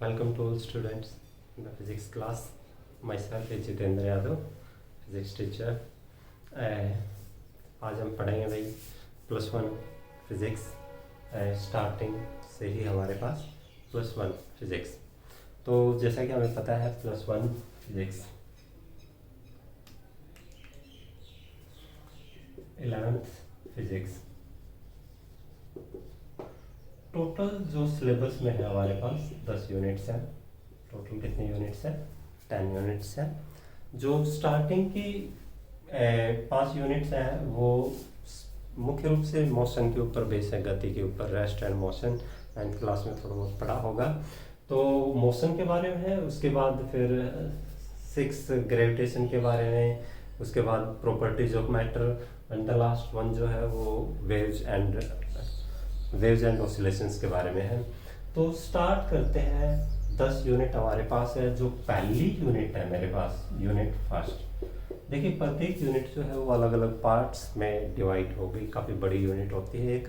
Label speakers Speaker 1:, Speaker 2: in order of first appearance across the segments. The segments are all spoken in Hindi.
Speaker 1: Welcome to all students in the physics class. Myself is Jitendra Yadav, physics teacher. आज हम पढ़ेंगे भाई +1 फिज़िक्स। स्टार्टिंग से ही हमारे पास +1 फिज़िक्स। तो जैसा कि हमें पता है +1 फिज़िक्स 11th फिज़िक्स। टोटल जो सिलेबस में है हमारे पास 10 यूनिट्स हैं। टोटल कितने यूनिट्स हैं? 10 यूनिट्स हैं। जो स्टार्टिंग की 5 यूनिट्स हैं वो मुख्य रूप से मोशन के ऊपर बेस है, गति के ऊपर। Rest and motion 9th class में थोड़ा बहुत पढ़ा होगा, तो मोशन के बारे में है। उसके बाद फिर 6 ग्रेविटेशन के बारे में, उसके बाद properties of matter, and the last one जो है वो वेव्स एंड ऑसिलेशंस के बारे में है। तो स्टार्ट करते हैं। 10 यूनिट हमारे पास है। जो पहली यूनिट है मेरे पास, यूनिट फर्स्ट, देखिए प्रत्येक यूनिट जो है वो अलग अलग पार्ट्स में डिवाइड हो गई, काफ़ी बड़ी यूनिट होती है एक।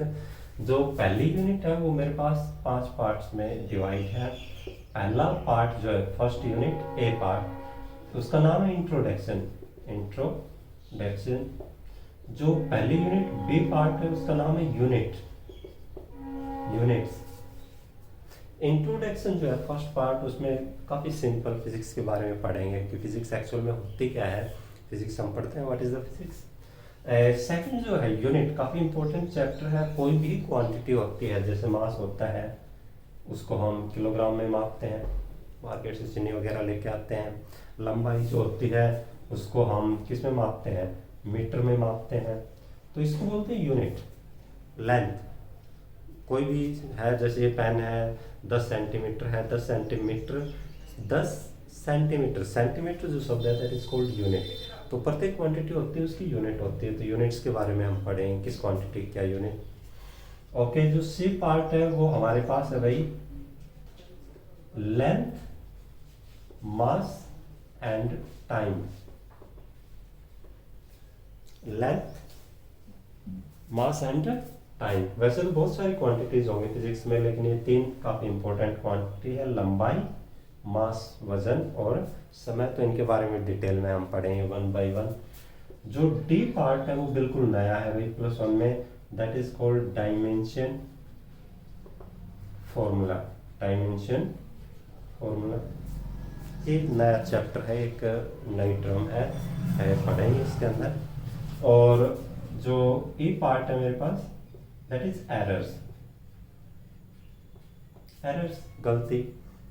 Speaker 1: जो पहली यूनिट है वो मेरे पास 5 पार्ट्स में डिवाइड है। पहला पार्ट जो है फर्स्ट यूनिट ए पार्ट, उसका नाम है इंट्रोडक्शन। जो पहली यूनिट बी पार्ट है उसका नाम है यूनिट्स। इंट्रोडक्शन जो है फर्स्ट पार्ट, उसमें काफ़ी सिंपल फिजिक्स के बारे में पढ़ेंगे कि फिजिक्स एक्चुअल में होती क्या है। फिजिक्स हम पढ़ते हैं, what is the physics. Second जो है यूनिट, काफ़ी इंपॉर्टेंट चैप्टर है। कोई भी क्वांटिटी होती है, जैसे मास होता है उसको हम किलोग्राम में मापते हैं, मार्केट से चीनी वगैरह लेके आते हैं। लंबाई जो होती है उसको हम किस में मापते हैं? मीटर में मापते हैं। तो इसको बोलते हैं यूनिट। लेंथ कोई भी है, जैसे ये पेन है 10 सेंटीमीटर है, 10 सेंटीमीटर सेंटीमीटर जो शब्द है दैट इज कॉल्ड यूनिट। तो प्रत्येक क्वांटिटी होती है उसकी यूनिट होती है। तो यूनिट्स के बारे में हम पढ़ेंगे, किस क्वांटिटी क्या यूनिट। ओके, जो सी पार्ट है वो हमारे पास है भाई length, mass and time. Length, mass and time. वैसे तो बहुत सारी क्वांटिटीज होंगी फिजिक्स में, लेकिन ये 3 काफी इंपॉर्टेंट क्वांटिटी है: लंबाई, मास वजन और समय। तो इनके बारे में डिटेल में हम पढ़ेंगे 1 by 1। जो डी पार्ट है वो बिल्कुल नया है भाई +1 में, that is called dimension formula. Dimension formula ये नया चैप्टर है, एक नई टर्म है, पढ़ेंगे इसके अंदर। और जो ई पार्ट है मेरे पास दैट इज एरर्स। एरर्स गलती।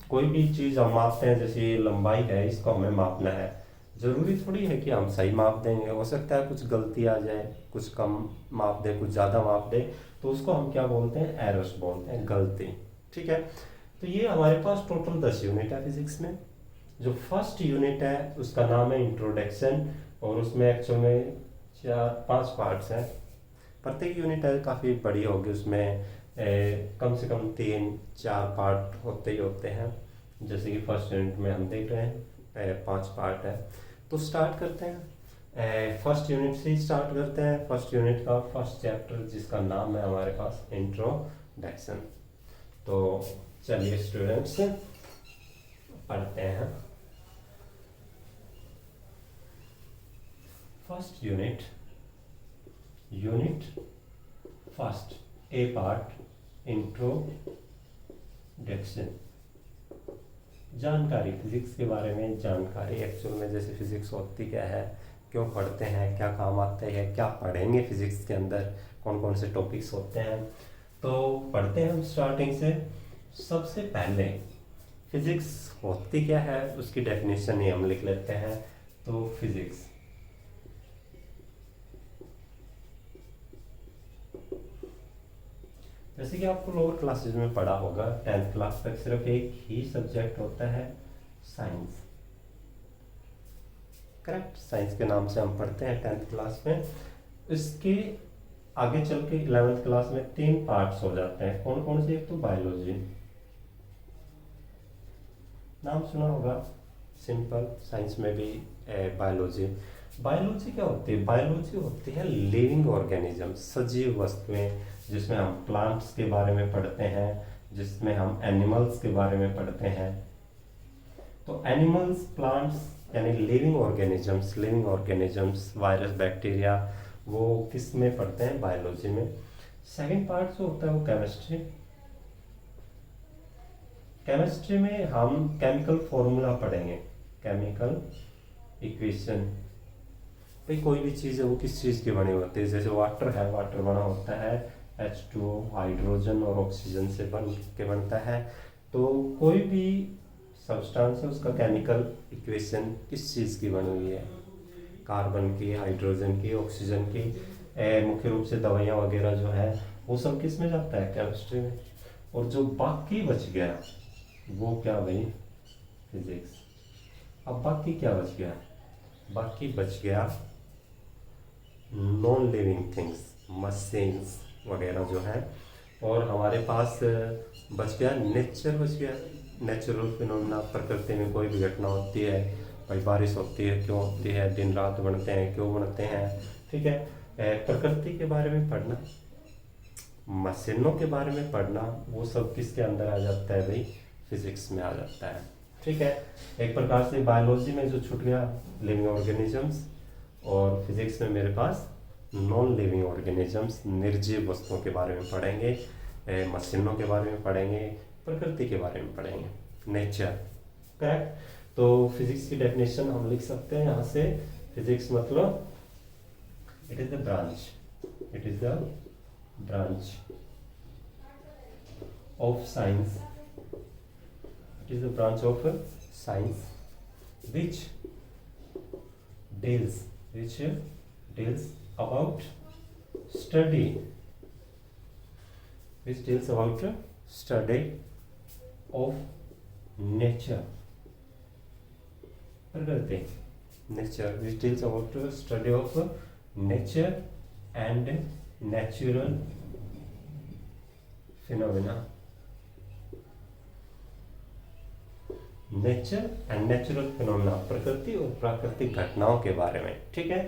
Speaker 1: कोई भी चीज हम मापते हैं, जैसे ये लंबाई है, इसको हमें मापना है, जरूरी थोड़ी है कि हम सही माप देंगे। हो सकता है कुछ गलती आ जाए, कुछ कम माप दे, कुछ ज्यादा माप दे, तो उसको हम क्या बोलते हैं? एरर्स बोलते हैं, गलती। ठीक है। तो ये हमारे पास टोटल 10 यूनिट है फिजिक्स में। जो फर्स्ट यूनिट है उसका नाम है इंट्रोडक्शन, और उसमें एक्चुअल में 4-5 पार्ट्स हैं। प्रत्येक यूनिट है काफ़ी बड़ी होगी, उसमें कम से कम 3-4 पार्ट होते ही होते हैं। जैसे कि फर्स्ट यूनिट में हम देख रहे हैं 5 पार्ट है। तो स्टार्ट करते हैं, फर्स्ट यूनिट से ही स्टार्ट करते हैं। फर्स्ट यूनिट का फर्स्ट चैप्टर जिसका नाम है हमारे पास इंट्रोडक्शन। तो चलिए स्टूडेंट्स पढ़ते हैं। First unit first A part introduction. जानकारी, फिजिक्स के बारे में जानकारी। एक्चुअल में जैसे फिजिक्स होती क्या है, क्यों पढ़ते हैं, क्या काम आते हैं, क्या पढ़ेंगे फिजिक्स के अंदर, कौन कौन से टॉपिक्स होते हैं। तो पढ़ते हैं हम स्टार्टिंग से। सबसे पहले फिजिक्स होती क्या है उसकी डेफिनेशन ही हम लिख लेते हैं। तो फिजिक्स जैसे कि आपको लोअर क्लासेस में पढ़ा होगा, 10th क्लास तक सिर्फ एक ही सब्जेक्ट होता है, साइंस। करेक्ट, साइंस के नाम से हम पढ़ते हैं 10th क्लास में। इसके आगे चल के 11th क्लास में 3 पार्ट्स हो जाते हैं। कौन कौन से? एक तो बायोलॉजी, नाम सुना होगा, सिंपल। साइंस में भी बायोलॉजी। बायोलॉजी क्या होती है? बायोलॉजी होती है लिविंग ऑर्गेनिज्म, सजीव वस्तुएं, जिसमें हम प्लांट्स के बारे में पढ़ते हैं, जिसमें हम एनिमल्स के बारे में पढ़ते हैं। तो एनिमल्स, प्लांट्स यानी लिविंग ऑर्गेनिजम्स, वायरस, बैक्टीरिया, वो किस में पढ़ते हैं? बायोलॉजी में। सेकंड पार्ट जो होता है वो केमिस्ट्री। केमिस्ट्री में हम केमिकल फॉर्मूला पढ़ेंगे, केमिकल इक्वेशन। भाई कोई भी चीज़ है वो किस चीज़ की बनी होती है? जैसे वाटर है, वाटर बना होता है H2O, हाइड्रोजन और ऑक्सीजन से बनता है। तो कोई भी सब्सटेंस है उसका केमिकल इक्वेशन किस चीज़ की बनी हुई है? कार्बन की, हाइड्रोजन की, ऑक्सीजन की। मुख्य रूप से दवाइयाँ वगैरह जो है वो सब किस में जाता है? केमिस्ट्री में। और जो बाकी बच गया वो क्या भाई? फिजिक्स। अब बाकी क्या बच गया? बाकी बच गया नॉन लिविंग थिंग्स, मशीन्स वगैरह जो है। और हमारे पास बच गया नेचर, बच गया नेचुरल फिनोमेना। प्रकृति में कोई भी घटना होती है, भाई बारिश होती है, क्यों होती है? दिन रात बनते हैं, क्यों बनते हैं? ठीक है। प्रकृति के बारे में पढ़ना, मशीनों के बारे में पढ़ना, वो सब किसके अंदर आ जाता है भाई? फिजिक्स में आ जाता है। ठीक है। एक प्रकार से बायोलॉजी में जो छूट गया लिविंग ऑर्गेनिजम्स, और फिजिक्स में मेरे पास नॉन लिविंग ऑर्गेनिजम्स, निर्जीव वस्तुओं के बारे में पढ़ेंगे, मशीनों के बारे में पढ़ेंगे, प्रकृति के बारे में पढ़ेंगे, नेचर। करेक्ट। तो फिजिक्स की डेफिनेशन हम लिख सकते हैं यहाँ से। फिजिक्स मतलब it is the branch, it is the branch of science, it is a branch of science which deals about study, of nature, प्रकृति, nature, which deals about study of nature and natural phenomena, nature and natural phenomena, प्रकृति और प्राकृतिक घटनाओं के बारे में। ठीक है।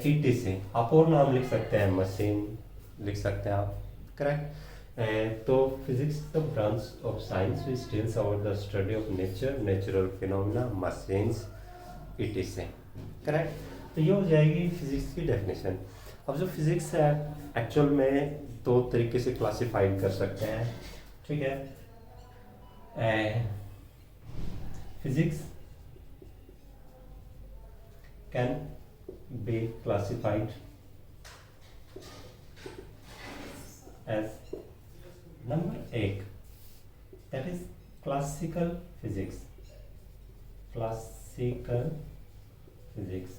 Speaker 1: ईटी से आप और नाम लिख सकते हैं, मशीन लिख सकते हैं आप। करेक्ट। तो physics the branch of science which deals about the study of nature, natural phenomena, machines, ET से। करेक्ट। तो ये हो जाएगी फिजिक्स की डेफिनेशन। अब जो फिजिक्स है एक्चुअल में दो तरीके से क्लासिफाइड कर सकते हैं। ठीक है। Physics can be classified as number 1, that is classical physics. Classical physics,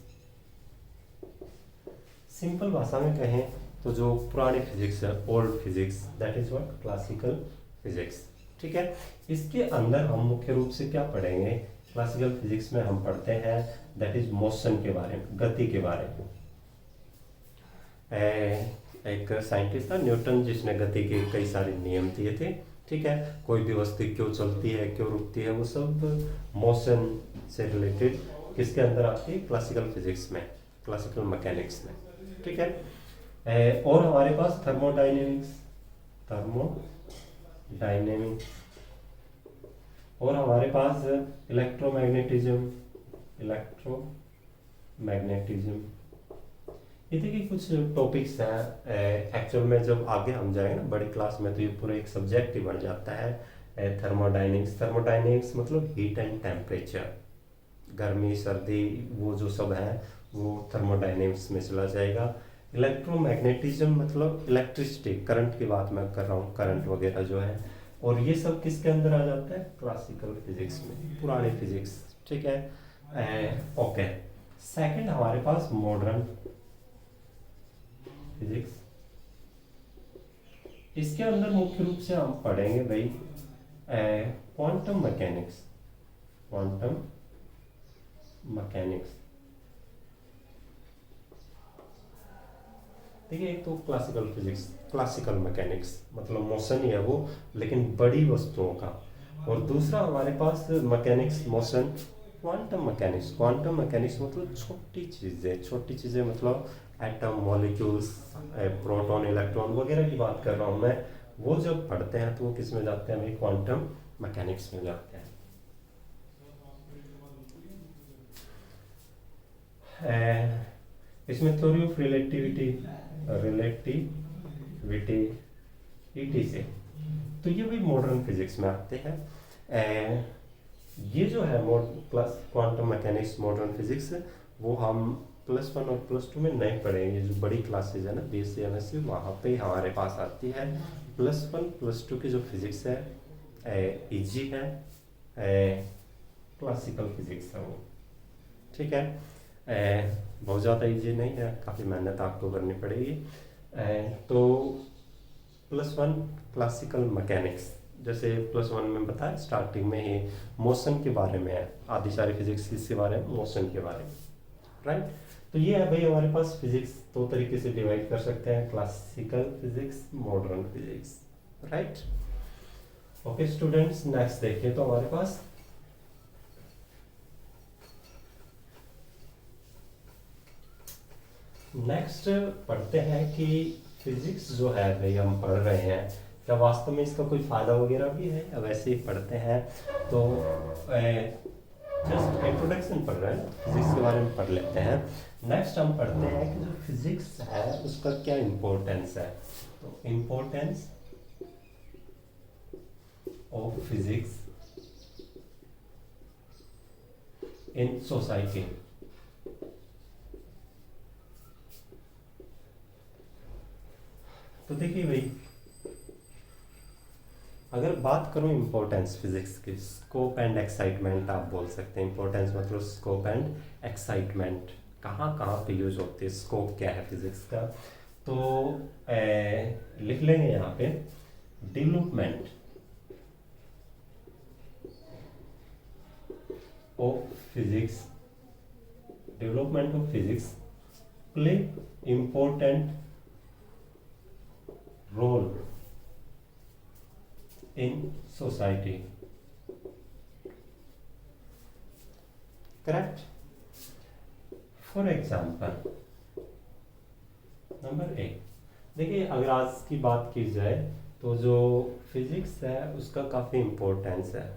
Speaker 1: simple भाषा में कहें तो जो पुरानी फिजिक्स है, old physics, that is what? Classical physics. ठीक है। इसके अंदर हम मुख्य रूप से क्या पढ़ेंगे? क्लासिकल फिजिक्स में हम पढ़ते हैं दैट इज मोशन के बारे में, गति के बारे में। एक साइंटिस्ट था न्यूटन, जिसने गति के कई सारे नियम दिए थे। ठीक है। कोई भी वस्तु क्यों चलती है, क्यों रुकती है, वो सब मोशन से रिलेटेड किसके अंदर आती है? क्लासिकल फिजिक्स में, क्लासिकल मैकेनिक्स में। ठीक है। और हमारे पास थर्मोडायनेमिक्स, और हमारे पास इलेक्ट्रोमैग्नेटिज्म। ये देखिए कुछ टॉपिक्स हैं। एक्चुअल में जब आगे हम जाएंगे ना बड़ी क्लास में, तो ये पूरा एक सब्जेक्ट ही बन जाता है। थर्मोडायनेमिक्स मतलब हीट एंड टेम्परेचर, गर्मी सर्दी, वो जो सब है वो थर्मोडायनेमिक्स में चला जाएगा। इलेक्ट्रोमैग्नेटिज्म मतलब इलेक्ट्रिसिटी, करंट की बात मैं कर रहा हूँ, करंट वगैरह जो है, और ये सब किसके अंदर आ जाता है? क्लासिकल फिजिक्स में, पुरानी फिजिक्स। ठीक है। ओके। सेकंड हमारे पास मॉडर्न फिजिक्स। इसके अंदर मुख्य रूप से हम पढ़ेंगे भाई क्वांटम मैकेनिक्स, देखिए एक तो क्लासिकल फिजिक्स, क्लासिकल मैकेनिक्स मतलब मोशन ही है वो, लेकिन बड़ी वस्तुओं का। और दूसरा हमारे पास मैकेनिक्स, मोशन, क्वांटम मैकेनिक्स मतलब छोटी चीज़ें मतलब एटम, मॉलिक्यूल्स, प्रोटॉन, इलेक्ट्रॉन वगैरह की बात कर रहा हूँ मैं। वो जब पढ़ते हैं तो वो किस में जाते हैं भाई, क्वांटम मैकेनिक्स में जाते हैं। इसमें theory of relativity, relativity ET से, तो ये भी मॉडर्न फिजिक्स में आते हैं। ये जो है plus quantum mechanics modern physics, वो हम +1 और +2 में नहीं पढ़ेंगे। जो बड़ी क्लासेज है ना BSc MSc, वहाँ पे हमारे पास आती है। +1 +2 की जो फिजिक्स है इजी है, क्लासिकल फिजिक्स है वो, ठीक है। बहुत ज़्यादा इजी नहीं है, काफ़ी मेहनत आपको करनी पड़ेगी। तो +1 क्लासिकल मैकेनिक्स, जैसे +1 में बताया स्टार्टिंग में ही मोशन के बारे में है, आधी सारी फिजिक्स किसके बारे में, मोशन के बारे में, राइट। तो ये है भाई हमारे पास फिजिक्स, दो तरीके से डिवाइड कर सकते हैं, classical physics, modern physics, right. Okay students, next देखिए तो हमारे पास नेक्स्ट पढ़ते हैं कि फिजिक्स जो है भाई हम पढ़ रहे हैं, क्या वास्तव में इसका कोई फायदा वगैरह भी है, या वैसे ही पढ़ते हैं। तो जस्ट इंट्रोडक्शन पढ़ रहे हैं, फिजिक्स के बारे में पढ़ लेते हैं। नेक्स्ट हम पढ़ते हैं कि जो फिजिक्स है उसका क्या इम्पोर्टेंस है। तो importance of physics in society. तो देखिए भाई, अगर बात करूं इम्पोर्टेंस फिजिक्स की, स्कोप एंड एक्साइटमेंट आप बोल सकते हैं। इम्पोर्टेंस मतलब स्कोप एंड एक्साइटमेंट, कहाँ कहाँ पे यूज होती है, स्कोप क्या है फिजिक्स का। तो लिख लेंगे यहाँ पे, development of physics, development of physics play important role in society, correct? For example, number 1 देखिए, अगर आज की बात की जाए तो जो फिजिक्स है उसका काफ़ी इम्पोर्टेंस है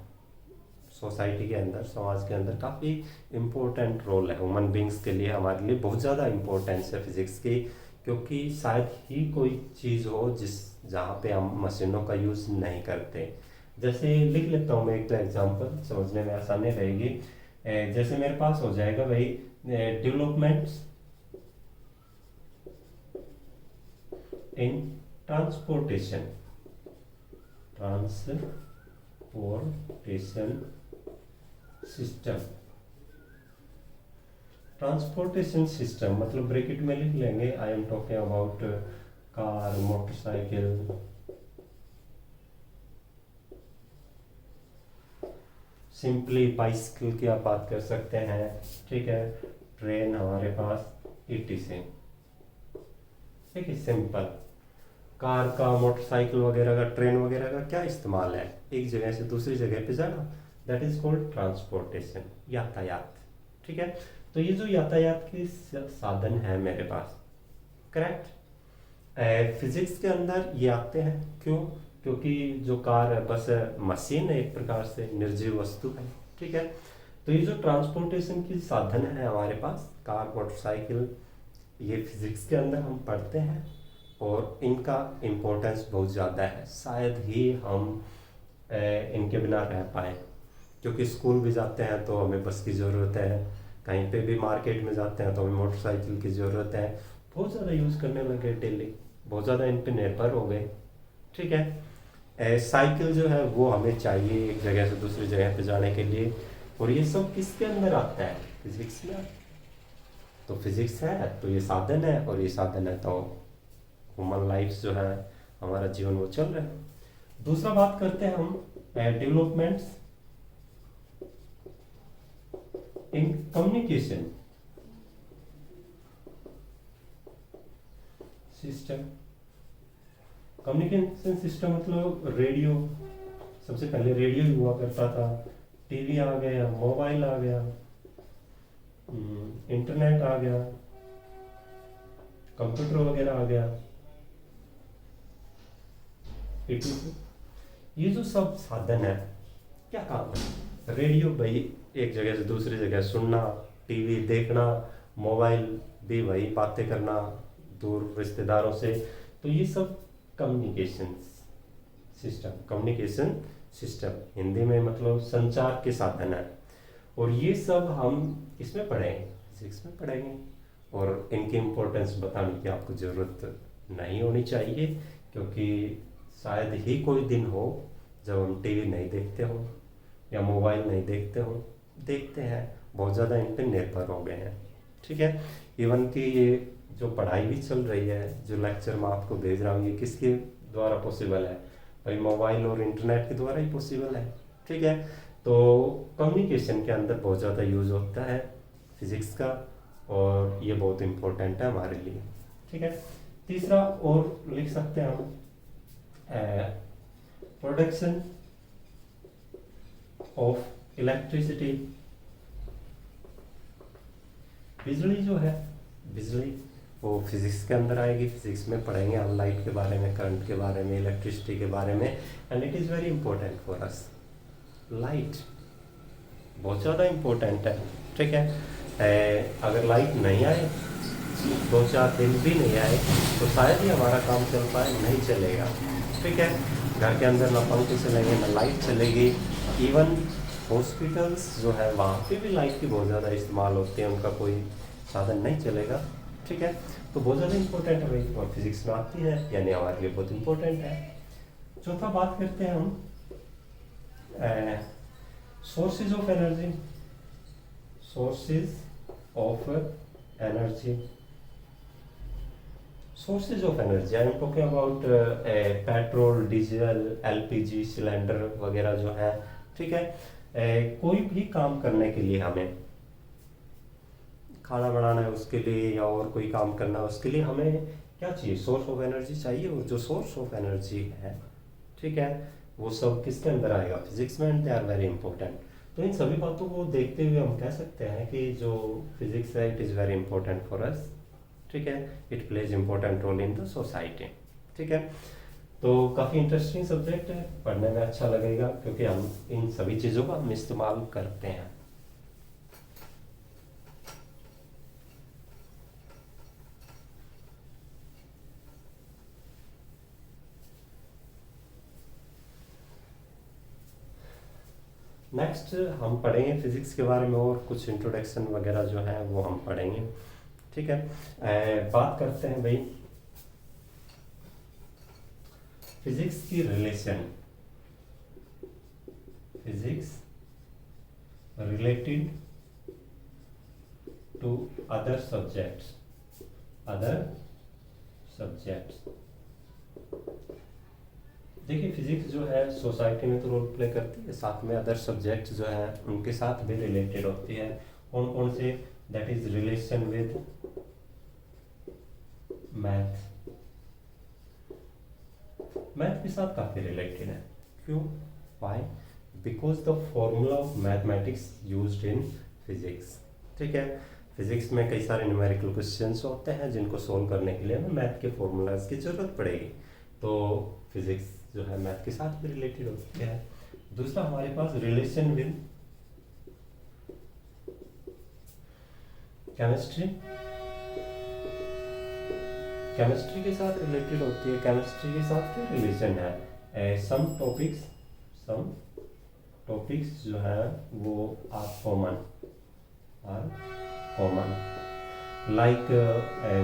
Speaker 1: सोसाइटी के अंदर, समाज के अंदर काफ़ी इम्पोर्टेंट रोल है। ह्यूमन बींग्स के लिए, हमारे लिए बहुत ज़्यादा इम्पोर्टेंस है फिजिक्स की, क्योंकि शायद ही कोई चीज़ हो जहाँ पे हम मशीनों का यूज़ नहीं करते। जैसे लिख लेता हूँ मैं एक एग्जांपल, समझने में आसानी रहेगी। जैसे मेरे पास हो जाएगा भाई, developments in transportation system. Transportation system मतलब ब्रैकेट में लिख लेंगे, I am talking about car, motorcycle, simply bicycle की आप बात कर सकते हैं, ठीक है। ट्रेन हमारे पास ETC, ठीक है, सिंपल। कार का, मोटरसाइकिल वगैरह का, ट्रेन वगैरह का क्या इस्तेमाल है, एक जगह से दूसरी जगह पे जाना, दैट इज कॉल्ड ट्रांसपोर्टेशन, यातायात, ठीक है। तो ये जो यातायात के साधन है मेरे पास, करेक्ट, फिजिक्स के अंदर ये आते हैं। क्यों? क्योंकि जो कार है, बस मशीन है, एक प्रकार से निर्जीव वस्तु है, ठीक है। तो ये जो ट्रांसपोर्टेशन की साधन है हमारे पास, कार, मोटरसाइकिल, ये फिजिक्स के अंदर हम पढ़ते हैं, और इनका इम्पोर्टेंस बहुत ज़्यादा है। शायद ही हम इनके बिना रह पाए, क्योंकि स्कूल भी जाते हैं तो हमें बस की ज़रूरत है, कहीं पे भी मार्केट में जाते हैं तो हमें मोटरसाइकिल की ज़रूरत है, बहुत ज़्यादा यूज़ करने लगे डेली, बहुत ज़्यादा इन पे निर्भर हो गए, ठीक है। साइकिल जो है वो हमें चाहिए एक जगह से दूसरी जगह पे जाने के लिए, और ये सब किसके अंदर आता है, फिजिक्स में। तो फिजिक्स है तो ये साधन है, और ये साधन है तो ह्यूमन लाइफ जो है, हमारा जीवन वो चल रहा है। दूसरा बात करते हैं हम developments in communication system. Communication system मतलब रेडियो, सबसे पहले रेडियो हुआ करता था, टीवी आ गया, मोबाइल आ गया, इंटरनेट आ गया, कंप्यूटर वगैरह आ गया, etc। ये जो सब साधन है क्या काम है? रेडियो भाई एक जगह से दूसरी जगह सुनना, टीवी देखना, मोबाइल भी वही बातें करना दूर रिश्तेदारों से, तो ये सब कम्युनिकेशन सिस्टम हिंदी में मतलब संचार के साधन है। और ये सब हम इसमें पढ़ेंगे, फिजिक्स में पढ़ेंगे। और इनकी इम्पोर्टेंस बताने की आपको ज़रूरत नहीं होनी चाहिए, क्योंकि शायद ही कोई दिन हो जब हम टीवी नहीं देखते हो या मोबाइल नहीं देखते हो। देखते हैं, बहुत ज़्यादा इन पर निर्भर हो गए हैं। ठीक है, इवन कि ये जो पढ़ाई भी चल रही है, जो लेक्चर मैं आपको भेज रहा हूँ, ये किसके द्वारा पॉसिबल है? भाई मोबाइल और इंटरनेट के द्वारा ही पॉसिबल है। ठीक है, तो कम्युनिकेशन के अंदर बहुत ज़्यादा यूज़ होता है फिज़िक्स का, और ये बहुत इम्पोर्टेंट है हमारे लिए। ठीक है, तीसरा और लिख सकते हैं हम प्रोडक्शन ऑफ इलेक्ट्रिसिटी। बिजली जो है, बिजली वो फिजिक्स के अंदर आएगी। फिजिक्स में पढ़ेंगे हम लाइट के बारे में, करंट के बारे में, इलेक्ट्रिसिटी के बारे में, and it is very important for us. Light बहुत ज़्यादा इम्पोर्टेंट है। ठीक है, अगर लाइट नहीं आए, 2-4 दिन भी नहीं आए, तो शायद ही हमारा काम चल पाए, नहीं चलेगा। ठीक है, घर के अंदर ना पंखे चलेंगे ना लाइट चलेगी। इवन हॉस्पिटल्स जो है वहाँ पे भी लाइट की बहुत ज़्यादा इस्तेमाल होती है, उनका कोई साधन नहीं चलेगा। ठीक है, तो बहुत ज़्यादा इम्पोर्टेंट है भाई, और फिजिक्स में आती है, यानी हमारे लिए बहुत इम्पोर्टेंट है। चौथा बात करते हैं हम sources of energy. Sources of energy, sources of energy, I am talking about petrol, diesel, LPG cylinder वगैरह जो है। ठीक है, कोई भी काम करने के लिए, हमें खाना बनाना है उसके लिए, या और कोई काम करना है उसके लिए, हमें क्या चाहिए? सोर्स ऑफ एनर्जी चाहिए। और जो सोर्स ऑफ एनर्जी है, ठीक है, वो सब किसके अंदर आएगा? फिजिक्स में, and they are very important. तो इन सभी बातों को देखते हुए हम कह सकते हैं कि जो फिजिक्स है, it is very important for us. ठीक है, it plays important role in the society. ठीक है, तो काफ़ी इंटरेस्टिंग सब्जेक्ट है, पढ़ने में अच्छा लगेगा, क्योंकि हम इन सभी चीज़ों का हम इस्तेमाल करते हैं। नेक्स्ट हम पढ़ेंगे फिजिक्स के बारे में, और कुछ इंट्रोडक्शन वगैरह जो है वो हम पढ़ेंगे। ठीक है, बात करते हैं भाई फिजिक्स की relation. Physics related to other subjects. देखिए, फिजिक्स जो है सोसाइटी में तो रोल प्ले करती है, साथ में अदर सब्जेक्ट्स जो है उनके साथ भी रिलेटेड होती है। कौन कौन से? That is relation with math. Math के साथ काफी रिलेटेड है। क्यों? Why? Because the formula of mathematics used in physics. ठीक है, फिजिक्स में कई सारे न्यूमेरिकल क्वेश्चंस होते हैं जिनको सोल्व करने के लिए हमें मैथ के फॉर्मूलाज की जरूरत पड़ेगी। तो फिजिक्स जो है मैथ के साथ भी रिलेटेड होती है। दूसरा हमारे पास रिलेशन विद केमिस्ट्री। केमिस्ट्री के साथ रिलेटेड होती है। केमिस्ट्री के साथ क्या रिलेशन है? सम टॉपिक्स जो है वो आर कॉमन। लाइक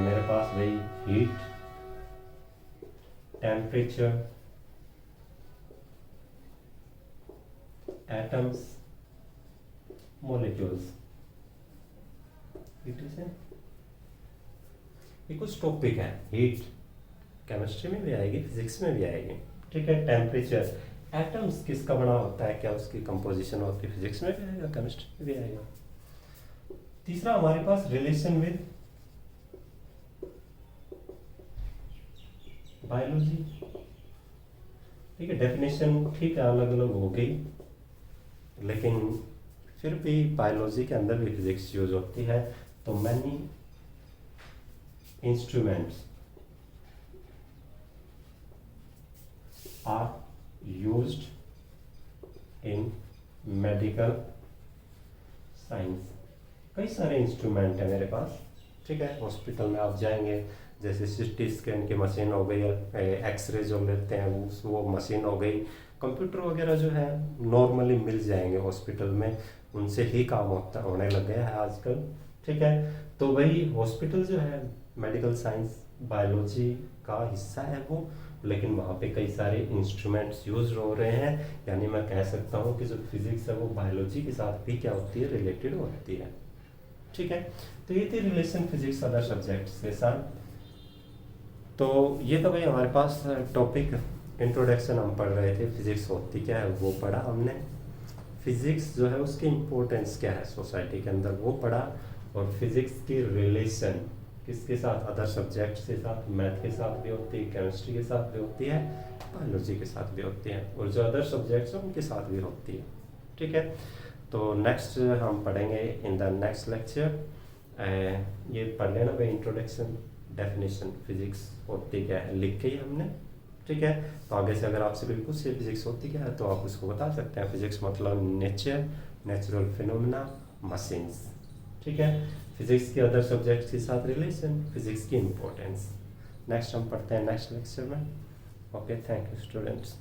Speaker 1: मेरे पास भाई हीट, टेम्परेचर, एटम्स, मॉलिक्यूल्स। ये कुछ टॉपिक है। हीट केमिस्ट्री में भी आएगी, फिजिक्स में भी आएगी। ठीक है, टेम्परेचर, एटम्स किसका बना होता है, क्या उसकी कंपोजिशन होती है, फिजिक्स में भी आएगा, केमिस्ट्री में भी आएगा। तीसरा हमारे पास रिलेशन विद बायोलॉजी। ठीक है, डेफिनेशन ठीक है अलग अलग हो गई, लेकिन फिर भी बायोलॉजी के अंदर भी फिजिक्स यूज होती है। तो many instruments are used in medical science. कई सारे इंस्ट्रूमेंट है मेरे पास, ठीक है। हॉस्पिटल में आप जाएंगे, जैसे सिटी स्कैन की मशीन हो गई, एक्सरे जो लेते हैं वो मशीन हो गई, कंप्यूटर वगैरह जो है नॉर्मली मिल जाएंगे हॉस्पिटल में, उनसे ही काम होने लग गया है आजकल, ठीक है। तो वही हॉस्पिटल जो है मेडिकल साइंस बायोलॉजी का हिस्सा है वो, लेकिन वहाँ पे कई सारे इंस्ट्रूमेंट्स यूज हो रहे हैं, यानी मैं कह सकता हूँ कि जो फिजिक्स है वो बायोलॉजी के साथ भी क्या होती है, रिलेटेड होती है, ठीक है। तो ये थी रिलेशन फिजिक्स अदर सब्जेक्ट्स के साथ। तो ये तो भाई हमारे पास टॉपिक इंट्रोडक्शन हम पढ़ रहे थे, फिजिक्स होती क्या है वो पढ़ा हमने, फिजिक्स जो है उसकी इम्पोर्टेंस क्या है सोसाइटी के अंदर वो पढ़ा, और फिजिक्स की रिलेशन किसके साथ, अदर सब्जेक्ट्स के साथ, मैथ के साथ भी होती है, केमिस्ट्री के साथ भी होती है, बायोलॉजी के साथ भी होती है, और जो अदर सब्जेक्ट्स हैं उनके साथ भी होती है, ठीक है। तो नेक्स्ट हम पढ़ेंगे इन द नेक्स्ट लेक्चर, ये पढ़ लेना भाई इंट्रोडक्शन, डेफिनेशन फिजिक्स होती क्या है लिख के ही हमने, ठीक है। तो आगे से अगर आपसे कोई पूछे फिजिक्स होती क्या है तो आप उसको बता सकते हैं, फिजिक्स मतलब नेचर, नेचुरल फिनोमेना, मशीन्स, ठीक है। फिजिक्स के अदर सब्जेक्ट्स के साथ रिलेशन, फिजिक्स की इम्पोर्टेंस, नेक्स्ट हम पढ़ते हैं नेक्स्ट लेक्चर में। Okay, thank you students.